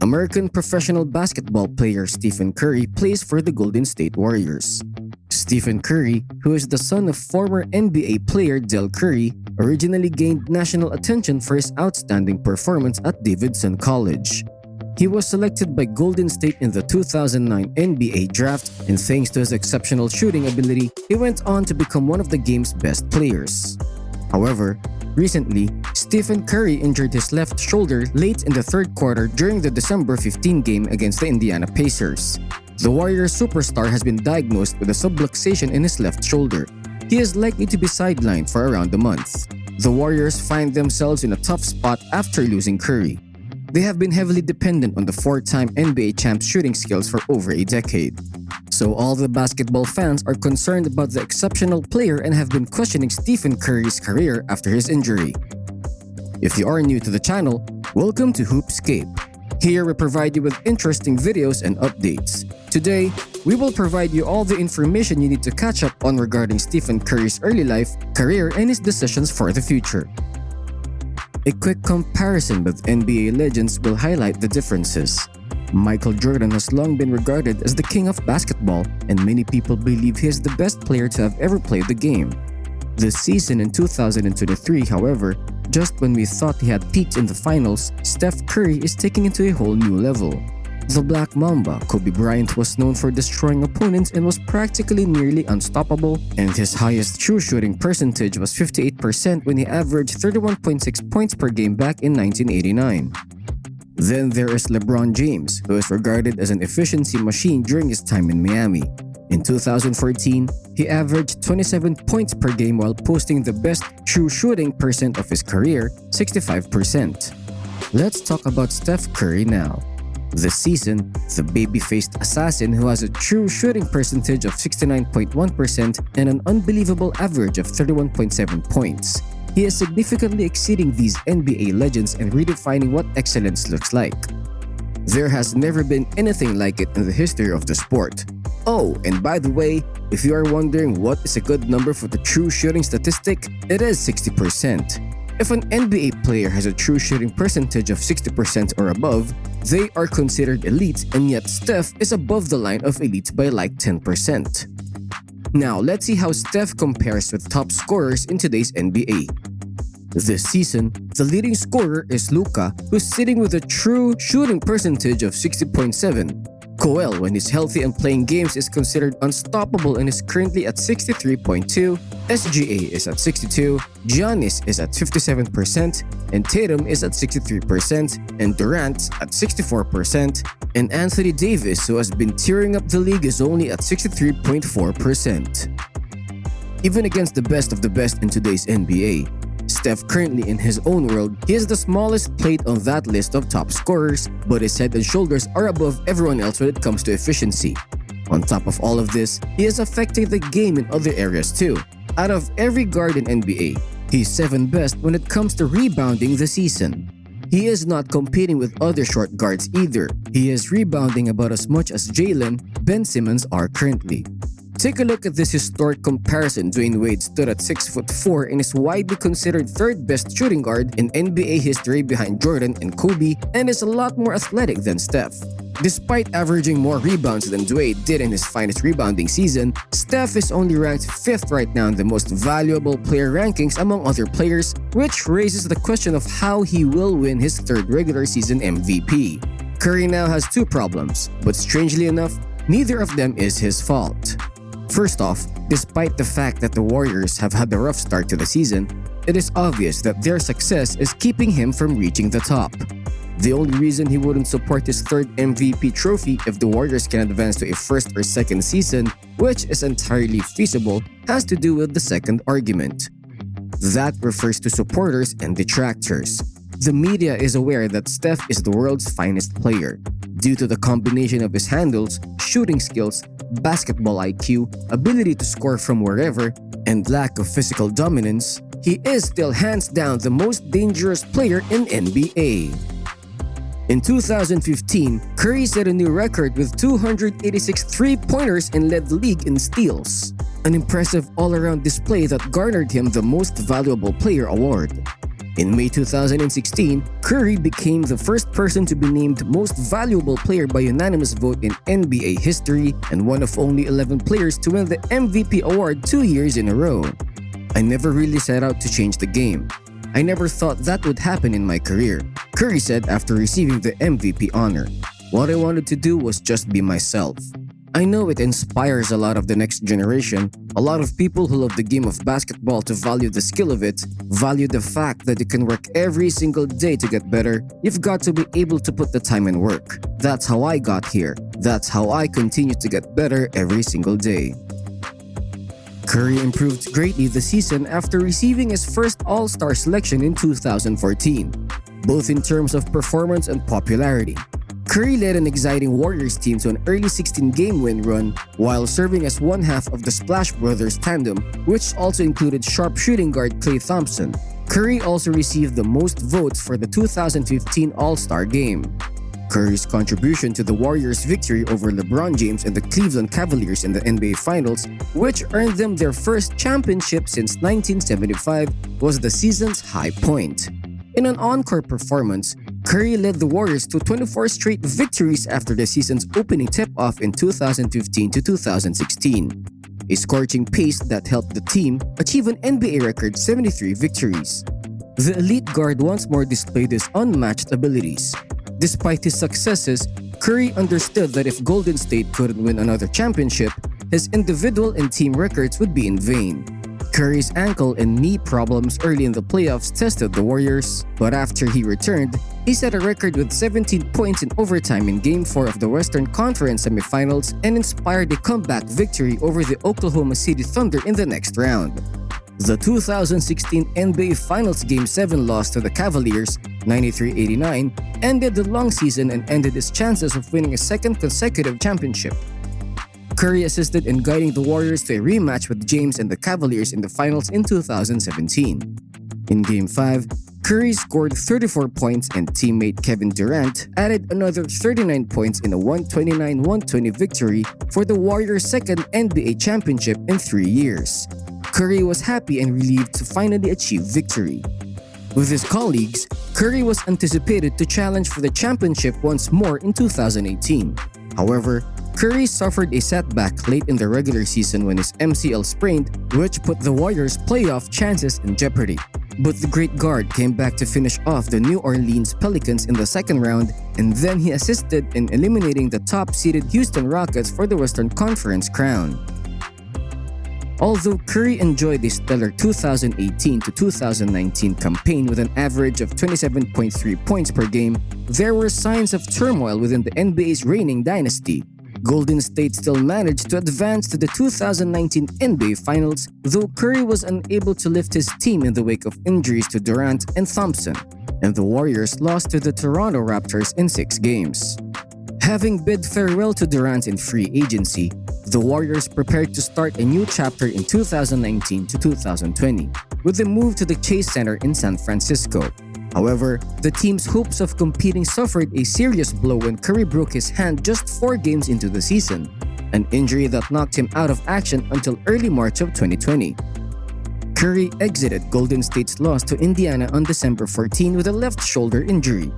American professional basketball player Stephen Curry plays for the Golden State Warriors. Stephen Curry, who is the son of former NBA player Del Curry, originally gained national attention for his outstanding performance at Davidson College. He was selected by Golden State in the 2009 NBA draft, and thanks to his exceptional shooting ability, he went on to become one of the game's best players. However, recently, Stephen Curry injured his left shoulder late in the third quarter during the December 15 game against the Indiana Pacers. The Warriors superstar has been diagnosed with a subluxation in his left shoulder. He is likely to be sidelined for around a month. The Warriors find themselves in a tough spot after losing Curry. They have been heavily dependent on the four-time NBA champ's shooting skills for over a decade. So all the basketball fans are concerned about the exceptional player and have been questioning Stephen Curry's career after his injury. If you are new to the channel, welcome to Hoopscape. Here we provide you with interesting videos and updates. Today, we will provide you all the information you need to catch up on regarding Stephen Curry's early life, career, and his decisions for the future. A quick comparison with NBA legends will highlight the differences. Michael Jordan has long been regarded as the king of basketball, and many people believe he is the best player to have ever played the game. This season in 2023, however, just when we thought he had peaked in the finals, Steph Curry is taking it to a whole new level. The Black Mamba, Kobe Bryant, was known for destroying opponents and was practically nearly unstoppable, and his highest true shooting percentage was 58% when he averaged 31.6 points per game back in 1989. Then there is LeBron James, who is regarded as an efficiency machine during his time in Miami. In 2014, he averaged 27 points per game while posting the best true shooting percent of his career, 65%. Let's talk about Steph Curry now. This season, the baby-faced assassin who has a true shooting percentage of 69.1% and an unbelievable average of 31.7 points. He is significantly exceeding these NBA legends and redefining what excellence looks like. There has never been anything like it in the history of the sport. Oh, and by the way, if you are wondering what is a good number for the true shooting statistic, it is 60%. If an NBA player has a true shooting percentage of 60% or above, they are considered elite, and yet Steph is above the line of elite by like 10%. Now, let's see how Steph compares with top scorers in today's NBA. This season, the leading scorer is Luka, who's sitting with a true shooting percentage of 60.7. Joel, when he's healthy and playing games, is considered unstoppable and is currently at 63.2, SGA is at 62, Giannis is at 57%, and Tatum is at 63%, and Durant at 64%, and Anthony Davis, who has been tearing up the league, is only at 63.4%. Even against the best of the best in today's NBA, Steph currently in his own world, he is the smallest plate on that list of top scorers, but his head and shoulders are above everyone else when it comes to efficiency. On top of all of this, he is affecting the game in other areas too. Out of every guard in NBA, he's 7th best when it comes to rebounding this season. He is not competing with other short guards either. He is rebounding about as much as Jalen, Ben Simmons are currently. Take a look at this historic comparison. Dwayne Wade stood at 6'4" and is widely considered 3rd best shooting guard in NBA history behind Jordan and Kobe, and is a lot more athletic than Steph. Despite averaging more rebounds than Dwayne did in his finest rebounding season, Steph is only ranked 5th right now in the most valuable player rankings among other players, which raises the question of how he will win his 3rd regular season MVP. Curry now has 2 problems, but strangely enough, neither of them is his fault. First off, despite the fact that the Warriors have had a rough start to the season, it is obvious that their success is keeping him from reaching the top. The only reason he wouldn't support his 3rd MVP trophy if the Warriors can advance to a 1st or 2nd season, which is entirely feasible, has to do with the second argument. That refers to supporters and detractors. The media is aware that Steph is the world's finest player. Due to the combination of his handles, shooting skills, basketball IQ, ability to score from wherever, and lack of physical dominance, he is still hands down the most dangerous player in NBA. In 2015, Curry set a new record with 286 three-pointers and led the league in steals. An impressive all-around display that garnered him the Most Valuable Player award. In May 2016, Curry became the first person to be named Most Valuable Player by unanimous vote in NBA history and one of only 11 players to win the MVP award 2 years in a row. I never really set out to change the game. I never thought that would happen in my career, Curry said after receiving the MVP honor. What I wanted to do was just be myself. I know it inspires a lot of the next generation, a lot of people who love the game of basketball to value the skill of it, value the fact that you can work every single day to get better. You've got to be able to put the time and work. That's how I got here. That's how I continue to get better every single day. Curry improved greatly this season after receiving his first All-Star selection in 2014, both in terms of performance and popularity. Curry led an exciting Warriors team to an early 16-game win run while serving as one half of the Splash Brothers tandem, which also included sharp shooting guard Klay Thompson. Curry also received the most votes for the 2015 All-Star Game. Curry's contribution to the Warriors' victory over LeBron James and the Cleveland Cavaliers in the NBA Finals, which earned them their first championship since 1975, was the season's high point. In an encore performance, Curry led the Warriors to 24 straight victories after the season's opening tip-off in 2015 to 2016, a scorching pace that helped the team achieve an NBA record 73 victories. The elite guard once more displayed his unmatched abilities. Despite his successes, Curry understood that if Golden State couldn't win another championship, his individual and team records would be in vain. Curry's ankle and knee problems early in the playoffs tested the Warriors, but after he returned, he set a record with 17 points in overtime in Game 4 of the Western Conference semifinals and inspired a comeback victory over the Oklahoma City Thunder in the next round. The 2016 NBA Finals Game 7 loss to the Cavaliers, 93-89, ended the long season and ended his chances of winning a second consecutive championship. Curry assisted in guiding the Warriors to a rematch with James and the Cavaliers in the finals in 2017. In Game 5, Curry scored 34 points and teammate Kevin Durant added another 39 points in a 129-120 victory for the Warriors' second NBA championship in 3 years. Curry was happy and relieved to finally achieve victory. With his colleagues, Curry was anticipated to challenge for the championship once more in 2018. However, Curry suffered a setback late in the regular season when his MCL sprained, which put the Warriors' playoff chances in jeopardy. But the great guard came back to finish off the New Orleans Pelicans in the second round, and then he assisted in eliminating the top-seeded Houston Rockets for the Western Conference crown. Although Curry enjoyed a stellar 2018 to 2019 campaign with an average of 27.3 points per game, there were signs of turmoil within the NBA's reigning dynasty. Golden State still managed to advance to the 2019 NBA Finals, though Curry was unable to lift his team in the wake of injuries to Durant and Thompson, and the Warriors lost to the Toronto Raptors in 6 games. Having bid farewell to Durant in free agency, the Warriors prepared to start a new chapter in 2019 to 2020 with the move to the Chase Center in San Francisco. However, the team's hopes of competing suffered a serious blow when Curry broke his hand just 4 games into the season, an injury that knocked him out of action until early March of 2020. Curry exited Golden State's loss to Indiana on December 14 with a left shoulder injury.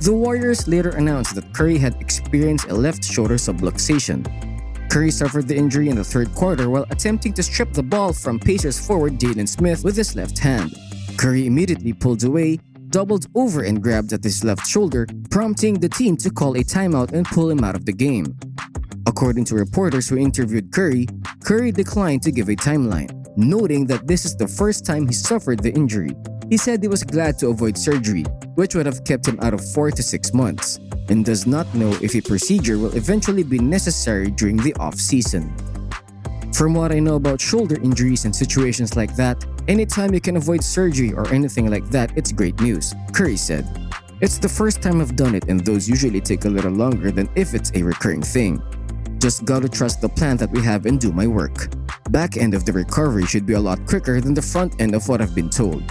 The Warriors later announced that Curry had experienced a left shoulder subluxation. Curry suffered the injury in the third quarter while attempting to strip the ball from Pacers forward Jalen Smith with his left hand. Curry immediately pulled away, doubled over and grabbed at his left shoulder, prompting the team to call a timeout and pull him out of the game. According to reporters who interviewed Curry, Curry declined to give a timeline, noting that this is the first time he suffered the injury. He said he was glad to avoid surgery, which would have kept him out of 4 to 6 months, and does not know if a procedure will eventually be necessary during the off-season. From what I know about shoulder injuries and situations like that, anytime you can avoid surgery or anything like that, it's great news, Curry said. It's the first time I've done it and those usually take a little longer than if it's a recurring thing. Just gotta trust the plan that we have and do my work. Back end of the recovery should be a lot quicker than the front end of what I've been told.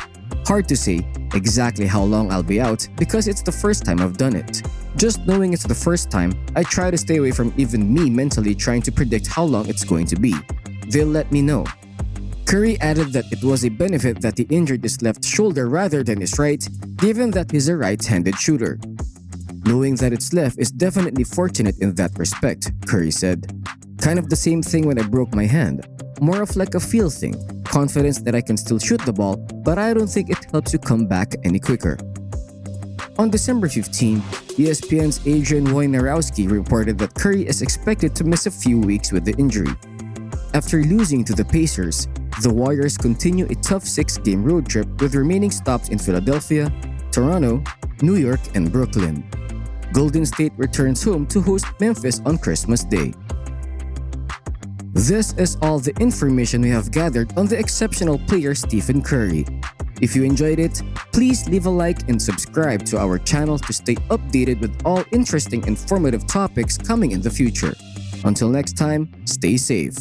Hard to say exactly how long I'll be out because it's the first time I've done it. Just knowing it's the first time, I try to stay away from even me mentally trying to predict how long it's going to be. They'll let me know. Curry added that it was a benefit that he injured his left shoulder rather than his right, given that he's a right-handed shooter. Knowing that it's left is definitely fortunate in that respect, Curry said. Kind of the same thing when I broke my hand. More of like a feel thing, confidence that I can still shoot the ball, but I don't think it helps you come back any quicker. On December 15, ESPN's Adrian Wojnarowski reported that Curry is expected to miss a few weeks with the injury. After losing to the Pacers, the Warriors continue a tough 6-game road trip with remaining stops in Philadelphia, Toronto, New York, and Brooklyn. Golden State returns home to host Memphis on Christmas Day. This is all the information we have gathered on the exceptional player Stephen Curry. If you enjoyed it, please leave a like and subscribe to our channel to stay updated with all interesting informative topics coming in the future. Until next time, stay safe.